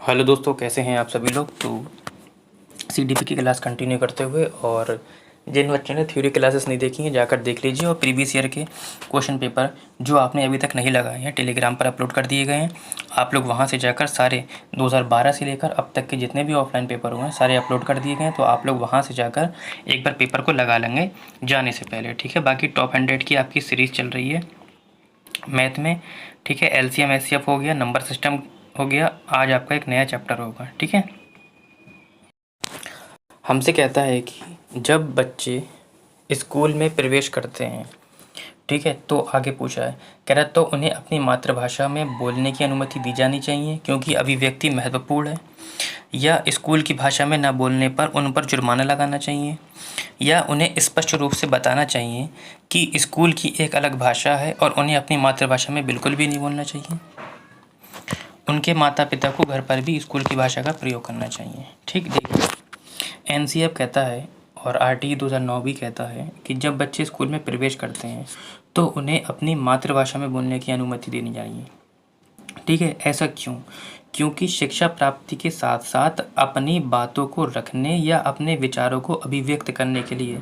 Hello दोस्तों, कैसे हैं आप सभी लोग। तो सीडीपी की क्लास कंटिन्यू करते हुए, और जिन बच्चों ने थ्योरी क्लासेस नहीं देखी हैं जाकर देख लीजिए, और प्रीवियस ईयर के क्वेश्चन पेपर जो आपने अभी तक नहीं लगाए हैं टेलीग्राम पर अपलोड कर दिए गए हैं। आप लोग वहां से जाकर सारे 2012 से लेकर अब तक के जितने भी ऑफलाइन पेपर हुए हैं सारे अपलोड कर दिए गए हैं। तो आप लोग वहाँ से जाकर एक बार पेपर को लगा लेंगे जाने से पहले, ठीक है। बाकी टॉप 100 की आपकी सीरीज़ चल रही है मैथ में, ठीक है। एलसीएम एचसीएफ हो गया, नंबर सिस्टम हो गया। आज आपका एक नया चैप्टर होगा, ठीक है। हमसे कहता है कि जब बच्चे स्कूल में प्रवेश करते हैं, ठीक है, तो आगे पूछा है, कह रहा तो उन्हें अपनी मातृभाषा में बोलने की अनुमति दी जानी चाहिए क्योंकि अभिव्यक्ति महत्वपूर्ण है, या स्कूल की भाषा में न बोलने पर उन पर जुर्माना लगाना चाहिए, या उन्हें स्पष्ट रूप से बताना चाहिए कि स्कूल की एक अलग भाषा है और उन्हें अपनी मातृभाषा में बिल्कुल भी नहीं बोलना चाहिए। उनके माता पिता को घर पर भी स्कूल की भाषा का प्रयोग करना चाहिए, ठीक। देखिए, एनसीएफ कहता है और आरटीई 2009 भी कहता है कि जब बच्चे स्कूल में प्रवेश करते हैं तो उन्हें अपनी मातृभाषा में बोलने की अनुमति देनी चाहिए, ठीक है। ऐसा क्यों? क्योंकि शिक्षा प्राप्ति के साथ साथ अपनी बातों को रखने या अपने विचारों को अभिव्यक्त करने के लिए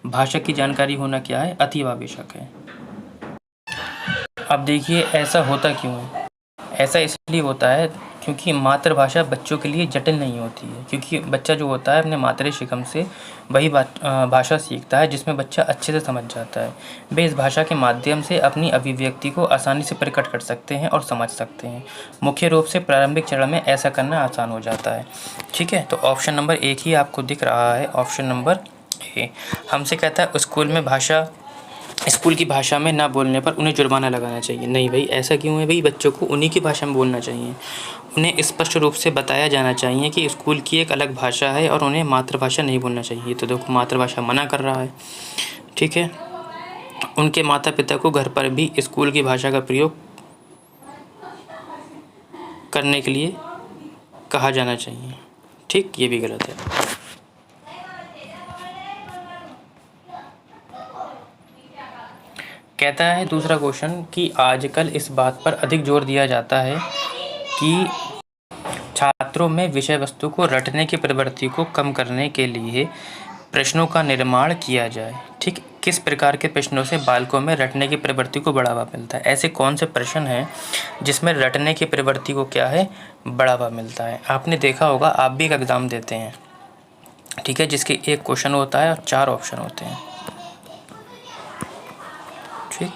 भाषा की जानकारी होना क्या है, अति आवश्यक है। अब देखिए, ऐसा होता क्यों है? ऐसा इसलिए होता है क्योंकि मातृभाषा बच्चों के लिए जटिल नहीं होती है, क्योंकि बच्चा जो होता है अपने मातृशिखम से वही भाषा सीखता है जिसमें बच्चा अच्छे से समझ जाता है। वे इस भाषा के माध्यम से अपनी अभिव्यक्ति को आसानी से प्रकट कर सकते हैं और समझ सकते हैं। मुख्य रूप से प्रारंभिक चरण में ऐसा करना आसान हो जाता है, ठीक है। तो ऑप्शन नंबर 1 ही आपको दिख रहा है, ऑप्शन नंबर ए। हमसे कहता है स्कूल की भाषा में ना बोलने पर उन्हें जुर्माना लगाना चाहिए। नहीं भाई, ऐसा क्यों है भाई? बच्चों को उन्हीं की भाषा में बोलना चाहिए। उन्हें स्पष्ट रूप से बताया जाना चाहिए कि स्कूल की एक अलग भाषा है और उन्हें मातृभाषा नहीं बोलना चाहिए। तो देखो, मातृभाषा मना कर रहा है, ठीक है। उनके माता पिता को घर पर भी स्कूल की भाषा का प्रयोग करने के लिए कहा जाना चाहिए, ठीक। ये भी गलत है। कहता है दूसरा क्वेश्चन कि आजकल इस बात पर अधिक जोर दिया जाता है कि छात्रों में विषय वस्तु को रटने की प्रवृत्ति को कम करने के लिए प्रश्नों का निर्माण किया जाए, ठीक। किस प्रकार के प्रश्नों से बालकों में रटने की प्रवृत्ति को बढ़ावा मिलता है? ऐसे कौन से प्रश्न हैं जिसमें रटने की प्रवृत्ति को क्या है, बढ़ावा मिलता है? आपने देखा होगा, आप भी एक एग्ज़ाम देते हैं, ठीक है, जिसके एक क्वेश्चन होता है और 4 ऑप्शन होते हैं, ठीक।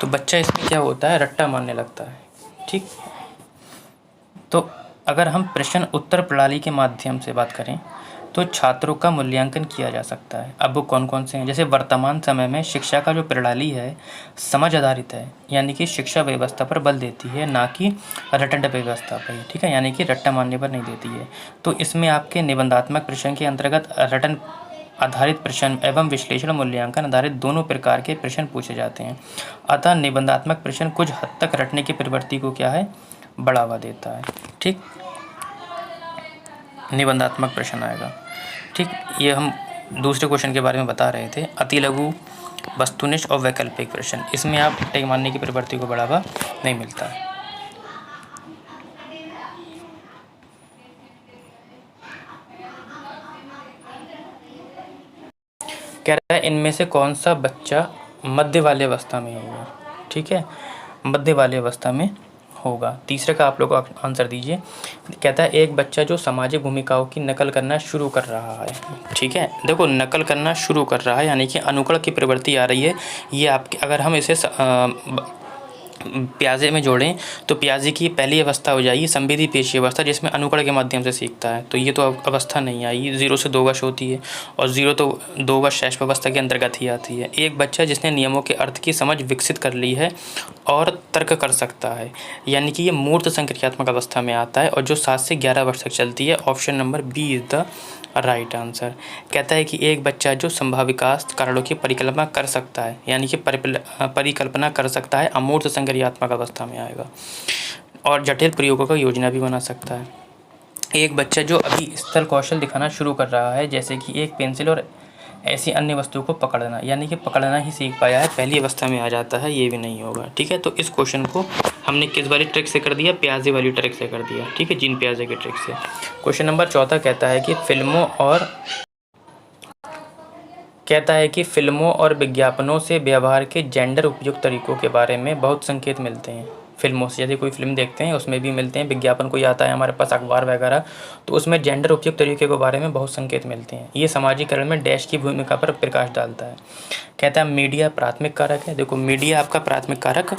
तो बच्चा इसमें क्या होता है, रट्टा मारने लगता है, ठीक। तो अगर हम प्रश्न उत्तर प्रणाली के माध्यम से बात करें तो छात्रों का मूल्यांकन किया जा सकता है। अब वो कौन कौन से हैं? जैसे वर्तमान समय में शिक्षा का जो प्रणाली है समझ आधारित है, यानी कि शिक्षा व्यवस्था पर बल देती है, ना कि रटन व्यवस्था पर, ठीक है, यानी कि रट्टा मारने पर नहीं देती है। तो इसमें आपके निबंधात्मक प्रश्न के अंतर्गत रटन आधारित प्रश्न एवं विश्लेषण मूल्यांकन आधारित दोनों प्रकार के प्रश्न पूछे जाते हैं। अतः निबंधात्मक प्रश्न कुछ हद तक रटने की प्रवृत्ति को क्या है, बढ़ावा देता है, ठीक। निबंधात्मक प्रश्न आएगा, ठीक। ये हम दूसरे क्वेश्चन के बारे में बता रहे थे, अति लघु, वस्तुनिष्ठ और वैकल्पिक प्रश्न। इसमें आप टेक मारने की प्रवृत्ति को बढ़ावा नहीं मिलता है। कह रहा है इनमें से कौन सा बच्चा मध्य वाली अवस्था में होगा, ठीक है, मध्य वाली अवस्था में होगा। तीसरे का आप लोग आंसर दीजिए। कहता है एक बच्चा जो सामाजिक भूमिकाओं की नकल करना शुरू कर रहा है, ठीक है। देखो, नकल करना शुरू कर रहा है यानी कि अनुकरण की प्रवृत्ति आ रही है। ये आपके, अगर हम इसे प्याजे में जोड़ें तो प्याजे की पहली अवस्था हो जाएगी संवेदी पेशी अवस्था, जिसमें अनुकरण के माध्यम से सीखता है। तो ये तो अवस्था नहीं आई, 0 से 2 वर्ष होती है, और 0 तो 2 वर्ष शैशव अवस्था के अंतर्गत ही आती है। एक बच्चा जिसने नियमों के अर्थ की समझ विकसित कर ली है और तर्क कर सकता है, यानी कि ये मूर्त संक्रियात्मक अवस्था में आता है, और जो 7 से 11 वर्ष तक चलती है। Option number B is the right answer. कहता है कि एक बच्चा जो संभाविकास कारणों की परिकल्पना कर सकता है, यानी कि परिकल्पना कर सकता है, अमूर्त संक्रियात्मक अवस्था में आएगा, और जटिल प्रयोगों का योजना भी बना सकता है। एक बच्चा जो अभी स्थल कौशल दिखाना शुरू कर रहा है, जैसे कि एक पेंसिल और ऐसी अन्य वस्तु को पकड़ना, यानी कि पकड़ना ही सीख पाया है, पहली अवस्था में आ जाता है, ये भी नहीं होगा, ठीक है। तो इस क्वेश्चन को हमने किस वाली ट्रिक से कर दिया? पियाजे वाली ट्रिक से कर दिया, ठीक है, जीन पियाजे की ट्रिक से। क्वेश्चन नंबर 14 फिल्मों और विज्ञापनों से व्यवहार के जेंडर उपयुक्त तरीकों के बारे में बहुत संकेत मिलते हैं। फिल्मों से, यदि कोई फिल्म देखते हैं उसमें भी मिलते हैं, विज्ञापन कोई आता है हमारे पास, अखबार वगैरह, तो उसमें जेंडर उपयुक्त तरीके के बारे में बहुत संकेत मिलते हैं। ये समाजीकरण में डैश की भूमिका पर प्रकाश डालता है। कहता है मीडिया प्राथमिक कारक है। देखो, मीडिया आपका प्राथमिक कारक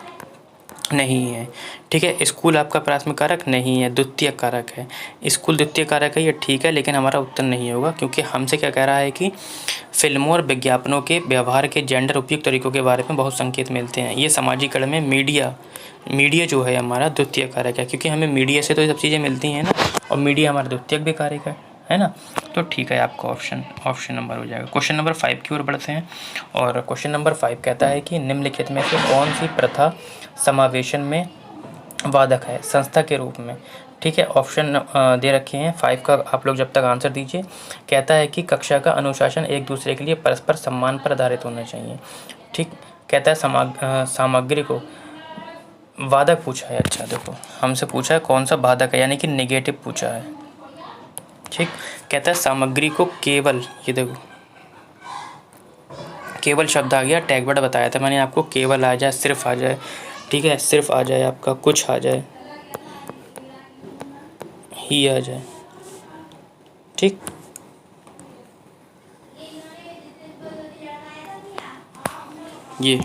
नहीं है, ठीक है। स्कूल आपका प्राथमिक कारक नहीं है, द्वितीयक कारक है। स्कूल द्वितीयक कारक है, ये ठीक है, लेकिन हमारा उत्तर नहीं होगा, क्योंकि हमसे क्या कह रहा है कि फिल्मों और विज्ञापनों के व्यवहार के जेंडर उपयुक्त तरीकों के बारे में बहुत संकेत मिलते हैं। ये सामाजिकरण में मीडिया जो है हमारा द्वितीयक कारक है, क्योंकि हमें मीडिया से तो ये सब चीज़ें मिलती हैं ना, और मीडिया हमारा द्वितीयक भी कारक है ना। तो ठीक है, आपका ऑप्शन नंबर हो जाएगा। क्वेश्चन नंबर 5 की ओर बढ़ते हैं, और क्वेश्चन नंबर 5 कहता है कि निम्नलिखित में से कौन सी प्रथा समावेशन में वादक है संस्था के रूप में, ठीक है। ऑप्शन दे रखे हैं 5 का, आप लोग जब तक आंसर दीजिए। कहता है कि कक्षा का अनुशासन एक दूसरे के लिए परस्पर सम्मान पर आधारित होना चाहिए, ठीक। कहता है सामग्री को वादक पूछा है। अच्छा देखो, हमसे पूछा है कौन सा बाधक है, यानी कि नेगेटिव पूछा है, ठीक। कहता है सामग्री को केवल, ये देखो केवल शब्द आ गया, टैग वर्ड बताया था मैंने आपको, केवल आ जाए, सिर्फ आ जाए, ठीक है, सिर्फ आ जाए, आपका कुछ आ जाए, ही आ जाए, ठीक। ये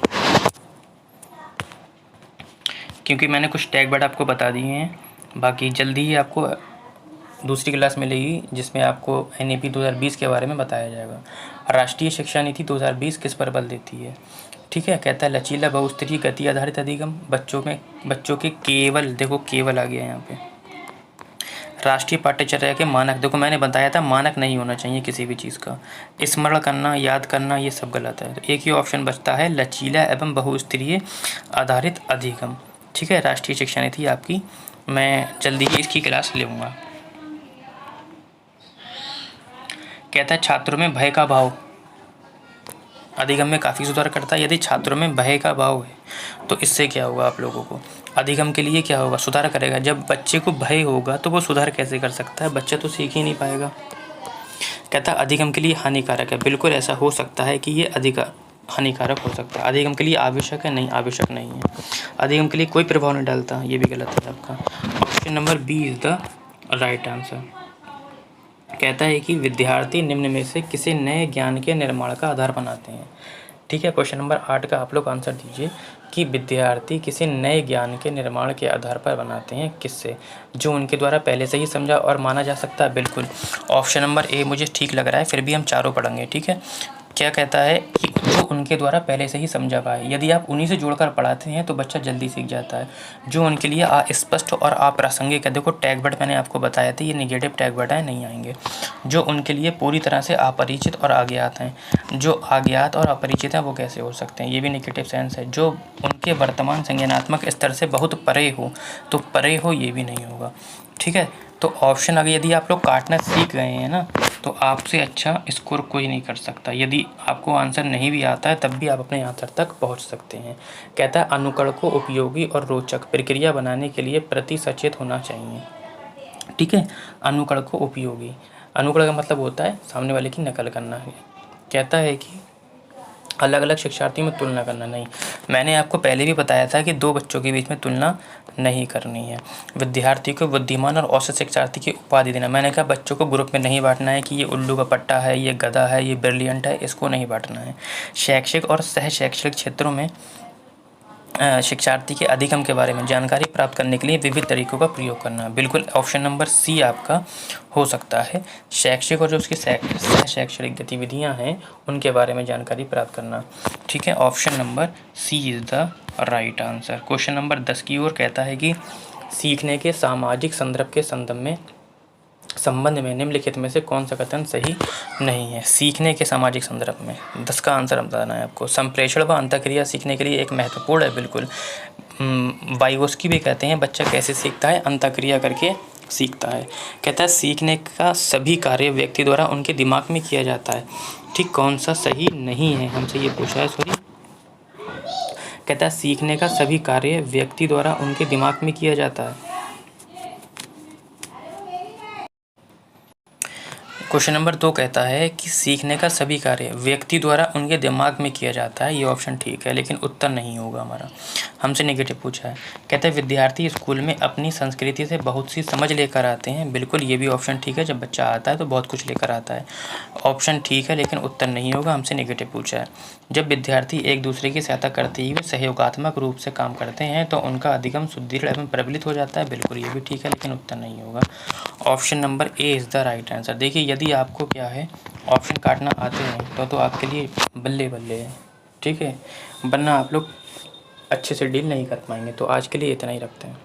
क्योंकि मैंने कुछ टैग वर्ड आपको बता दिए हैं, बाकी जल्दी ही आपको दूसरी क्लास मिलेगी जिसमें आपको NEP 2020 के बारे में बताया जाएगा। राष्ट्रीय शिक्षा नीति 2020 किस पर बल देती है, ठीक है। कहता है लचीला बहुस्तरीय गति आधारित अधिगम, बच्चों के केवल, देखो केवल आ गया यहाँ पे। राष्ट्रीय पाठ्यचर्या के मानक, देखो मैंने बताया था मानक नहीं होना चाहिए किसी भी चीज़ का, स्मरण करना, याद करना, ये सब गलत है। तो एक ही ऑप्शन बचता है, लचीला एवं बहुस्तरीय आधारित अधिगम, ठीक है। राष्ट्रीय शिक्षा नीति आपकी, मैं जल्दी ही इसकी क्लास लूँगा। कहता है छात्रों में भय का भाव अधिगम में काफ़ी सुधार करता है। यदि छात्रों में भय का भाव है तो इससे क्या होगा, आप लोगों को अधिगम के लिए क्या होगा, सुधार करेगा। जब बच्चे को भय होगा तो वो सुधार कैसे कर सकता है, बच्चा तो सीख ही नहीं पाएगा। कहता है अधिगम के लिए हानिकारक है, बिल्कुल ऐसा हो सकता है कि ये हानिकारक हो सकता है। अधिगम के लिए आवश्यक है, नहीं आवश्यक नहीं है। अधिगम के लिए कोई प्रभाव नहीं डालता, ये भी गलत है आपका। Option number B is the right answer. कहता है कि विद्यार्थी निम्न में से किसी नए ज्ञान के निर्माण का आधार बनाते हैं, ठीक है। क्वेश्चन नंबर 8 का आप लोग आंसर दीजिए कि विद्यार्थी किसी नए ज्ञान के निर्माण के आधार पर बनाते हैं, किससे? जो उनके द्वारा पहले से ही समझा और माना जा सकता है, बिल्कुल। ऑप्शन नंबर ए मुझे ठीक लग रहा है, फिर भी हम चारों पढ़ेंगे, ठीक है। क्या कहता है कि जो उनके द्वारा पहले से ही समझा पाए, यदि आप उन्हीं से जोड़कर पढ़ाते हैं तो बच्चा जल्दी सीख जाता है। जो उनके लिए अस्पष्ट और अप्रासंगिक है, देखो टैग वर्ड मैंने आपको बताया था, ये नेगेटिव टैग वर्ड है, नहीं आएंगे। जो उनके लिए पूरी तरह से अपरिचित और अज्ञात हैं, जो अज्ञात और अपरिचित हैं वो कैसे हो सकते हैं, ये भी नेगेटिव सेंस है। जो उनके वर्तमान संज्ञानात्मक स्तर से बहुत परे हो, तो परे हो ये भी नहीं होगा, ठीक है। तो ऑप्शन अगर यदि आप लोग काटना सीख गए हैं ना, तो आपसे अच्छा स्कोर कोई नहीं कर सकता। यदि आपको आंसर नहीं भी आता है तब भी आप अपने आंसर तक पहुंच सकते हैं। कहता है अनुकरण को उपयोगी और रोचक प्रक्रिया बनाने के लिए प्रति सचेत होना चाहिए, ठीक है। अनुकरण को उपयोगी, अनुकरण का मतलब होता है सामने वाले की नकल करना है। कहता है कि अलग अलग शिक्षार्थियों में तुलना करना नहीं। मैंने आपको पहले भी बताया था कि दो बच्चों के बीच में तुलना नहीं करनी है। विद्यार्थी को बुद्धिमान और औसत शिक्षार्थी की उपाधि देना। मैंने कहा बच्चों को ग्रुप में नहीं बांटना है कि ये उल्लू का पट्टा है, ये गधा है, ये ब्रिलियंट है, इसको नहीं बांटना है। शैक्षिक और सह शैक्षिक क्षेत्रों में शिक्षार्थी के अधिगम के बारे में जानकारी प्राप्त करने के लिए विविध तरीकों का प्रयोग करना। बिल्कुल ऑप्शन नंबर सी आपका हो सकता है। शैक्षिक और जो उसकी शैक्षणिक गतिविधियां हैं उनके बारे में जानकारी प्राप्त करना, ठीक है। Option number C is the right answer. Question number 10 की ओर कहता है कि सीखने के सामाजिक संदर्भ के संबंध में निम्नलिखित में से कौन सा कथन सही नहीं है। सीखने के सामाजिक संदर्भ में 10 का आंसर बताना है आपको। संप्रेषण व अंतःक्रिया सीखने के लिए एक महत्वपूर्ण है, बिल्कुल। वाइगोस्की भी कहते हैं बच्चा कैसे सीखता है, अंतःक्रिया करके सीखता है। कहता है सीखने का सभी कार्य व्यक्ति द्वारा उनके दिमाग में किया जाता है, ठीक। कौन सा सही नहीं है, हमसे ये पूछा है, सॉरी। कहता है सीखने का सभी कार्य व्यक्ति द्वारा उनके दिमाग में किया जाता है। क्वेश्चन नंबर 2 कहता है कि सीखने का सभी कार्य व्यक्ति द्वारा उनके दिमाग में किया जाता है। ये ऑप्शन ठीक है, लेकिन उत्तर नहीं होगा हमारा। हमसे नेगेटिव पूछा है। कहता है विद्यार्थी स्कूल में अपनी संस्कृति से बहुत सी समझ लेकर आते हैं। बिल्कुल, ये भी ऑप्शन ठीक है। जब बच्चा आता है तो बहुत कुछ लेकर आता है। ऑप्शन ठीक है, लेकिन उत्तर नहीं होगा। हमसे नेगेटिव पूछा है। जब विद्यार्थी एक दूसरे की सहायता करते हुए सहयोगात्मक रूप से काम करते हैं तो उनका अधिगम सुदृढ़ एवं प्रबलित हो जाता है। बिल्कुल, ये भी ठीक है, लेकिन उत्तर नहीं होगा। Option number A is the right answer. देखिए, यदि आपको क्या है ऑप्शन काटना आते हैं तो आपके लिए बल्ले बल्ले है, ठीक है, वरना आप लोग अच्छे से डील नहीं कर पाएंगे। तो आज के लिए इतना ही रखते हैं।